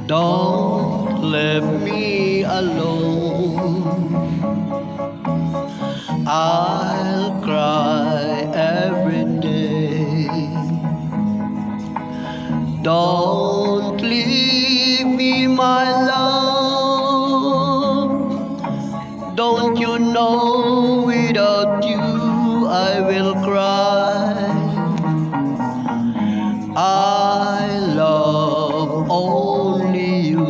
Don't leave me alone. I'll cry every day. Don't leave me, my love. Don't you know without you I will cry. I love only you.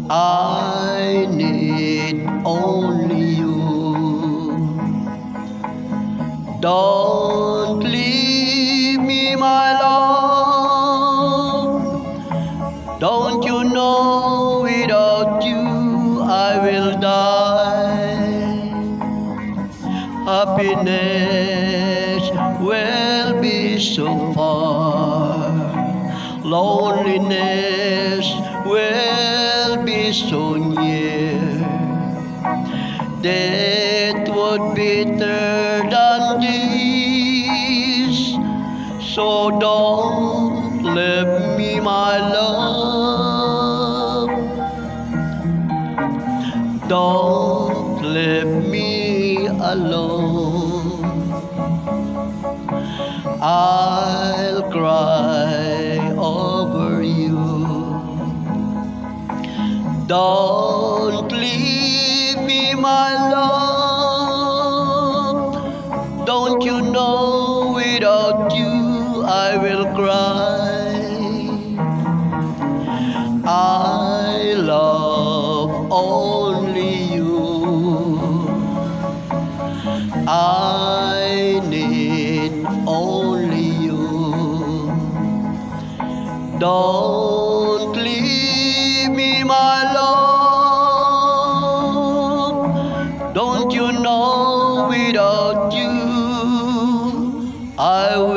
I need only you. Don't leave me, my love. Don't you know without you I will die. Happiness will be so far. Loneliness will be so near. Death would be better than this. So don't leave me, my love. Don't leave me alone. I'll cry over you. Don't leave me, my love. Don't you know without you I will cry. I love only you. I need only you. Don't leave me, my love. Don't you know without you I will